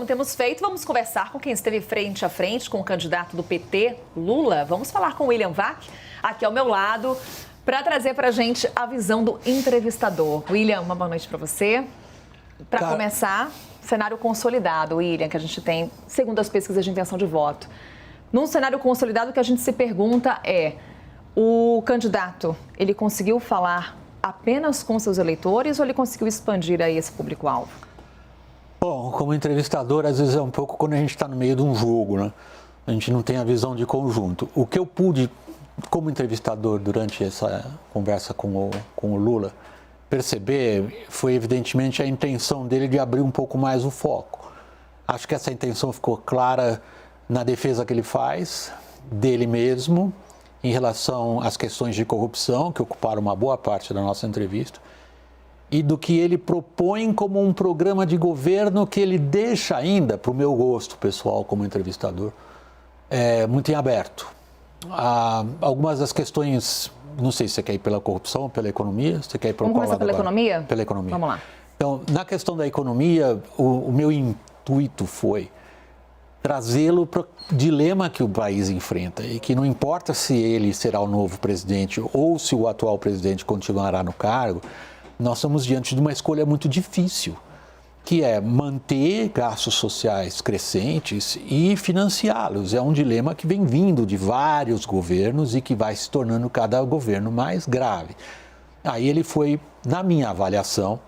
temos feito, vamos conversar com quem esteve frente a frente com o candidato do PT, Lula. Vamos falar com o William Vac, aqui ao meu lado, para trazer para a gente a visão do entrevistador. William, uma boa noite para você. Para começar, cenário consolidado, William, que a gente tem, segundo as pesquisas de intenção de voto. Num cenário consolidado, o que a gente se pergunta é, o candidato, ele conseguiu falar apenas com seus eleitores ou ele conseguiu expandir aí esse público-alvo? Bom, como entrevistador, às vezes é um pouco quando a gente está no meio de um jogo, né? A gente não tem a visão de conjunto. O que eu pude, como entrevistador, durante essa conversa com o Lula, perceber foi, evidentemente, a intenção dele de abrir um pouco mais o foco. Acho que essa intenção ficou clara na defesa que ele faz dele mesmo, em relação às questões de corrupção, que ocuparam uma boa parte da nossa entrevista, e do que ele propõe como um programa de governo que ele deixa ainda, para o meu gosto pessoal como entrevistador, muito em aberto. Algumas das questões, não sei se você quer ir pela corrupção ou pela economia, você quer ir Vamos começar pela economia? Pela economia. Vamos lá. Então, na questão da economia, o meu intuito foi trazê-lo para o dilema que o país enfrenta e que não importa se ele será o novo presidente ou se o atual presidente continuará no cargo, nós estamos diante de uma escolha muito difícil, que é manter gastos sociais crescentes e financiá-los. É um dilema que vem vindo de vários governos e que vai se tornando cada governo mais grave. Aí ele foi, na minha avaliação,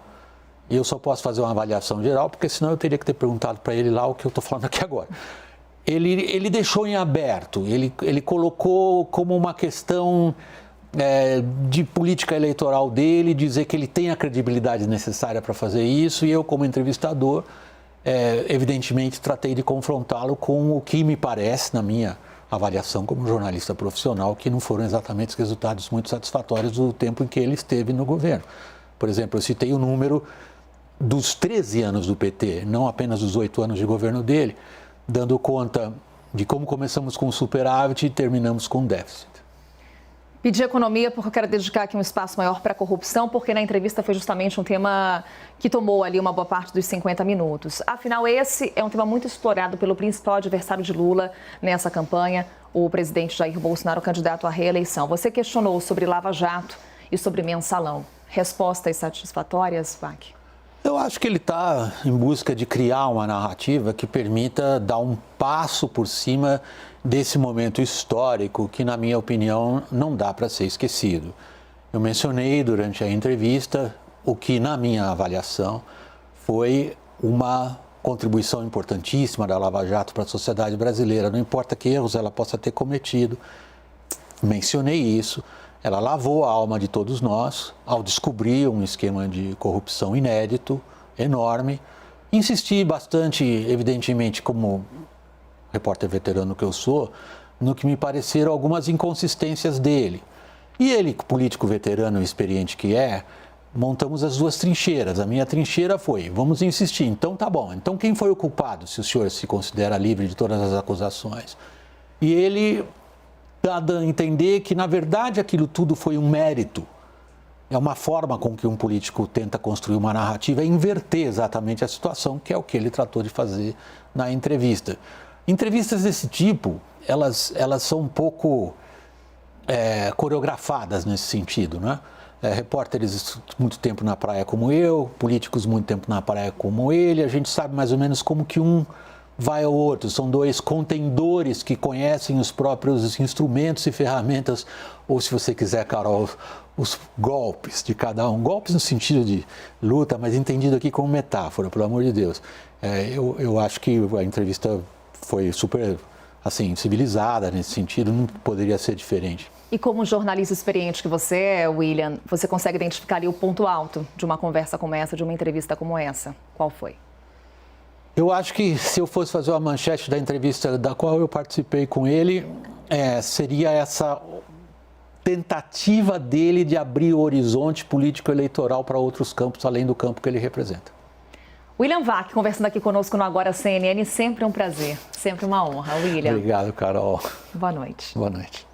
e eu só posso fazer uma avaliação geral, porque senão eu teria que ter perguntado para ele lá o que eu estou falando aqui agora. Ele deixou em aberto, ele colocou como uma questão de política eleitoral dele, dizer que ele tem a credibilidade necessária para fazer isso, e eu, como entrevistador, evidentemente tratei de confrontá-lo com o que me parece, na minha avaliação como jornalista profissional, que não foram exatamente os resultados muito satisfatórios do tempo em que ele esteve no governo. Por exemplo, eu citei o número dos 13 anos do PT, não apenas dos 8 anos de governo dele, dando conta de como começamos com superávit e terminamos com déficit. Pedi economia porque eu quero dedicar aqui um espaço maior para a corrupção, porque na entrevista foi justamente um tema que tomou ali uma boa parte dos 50 minutos. Afinal, esse é um tema muito explorado pelo principal adversário de Lula nessa campanha, o presidente Jair Bolsonaro, candidato à reeleição. Você questionou sobre Lava Jato e sobre mensalão. Respostas satisfatórias, Vac? Eu acho que ele está em busca de criar uma narrativa que permita dar um passo por cima desse momento histórico que, na minha opinião, não dá para ser esquecido. Eu mencionei durante a entrevista o que, na minha avaliação, foi uma contribuição importantíssima da Lava Jato para a sociedade brasileira. Não importa que erros ela possa ter cometido, mencionei isso. Ela lavou a alma de todos nós ao descobrir um esquema de corrupção inédito, enorme. Insisti bastante, evidentemente, como repórter veterano que eu sou, no que me pareceram algumas inconsistências dele. E ele, político veterano e experiente que é, montamos as duas trincheiras. A minha trincheira foi, vamos insistir, então tá bom. Então quem foi o culpado, se o senhor se considera livre de todas as acusações? E ele dá a entender que, na verdade, aquilo tudo foi um mérito. É uma forma com que um político tenta construir uma narrativa e inverter exatamente a situação, que é o que ele tratou de fazer na entrevista. Entrevistas desse tipo, elas são um pouco coreografadas nesse sentido, né? Repórteres muito tempo na praia como eu, políticos muito tempo na praia como ele, a gente sabe mais ou menos como que um vai ao outro, são dois contendores que conhecem os próprios instrumentos e ferramentas, ou se você quiser, Carol, os golpes de cada um. Golpes no sentido de luta, mas entendido aqui como metáfora, pelo amor de Deus. Eu acho que a entrevista foi super, assim, civilizada nesse sentido, não poderia ser diferente. E como jornalista experiente que você é, William, você consegue identificar ali o ponto alto de uma conversa como essa, de uma entrevista como essa? Qual foi? Eu acho que se eu fosse fazer uma manchete da entrevista da qual eu participei com ele, seria essa tentativa dele de abrir o horizonte político-eleitoral para outros campos, além do campo que ele representa. William Vac, conversando aqui conosco no Agora CNN, sempre um prazer, sempre uma honra. William. Obrigado, Carol. Boa noite. Boa noite.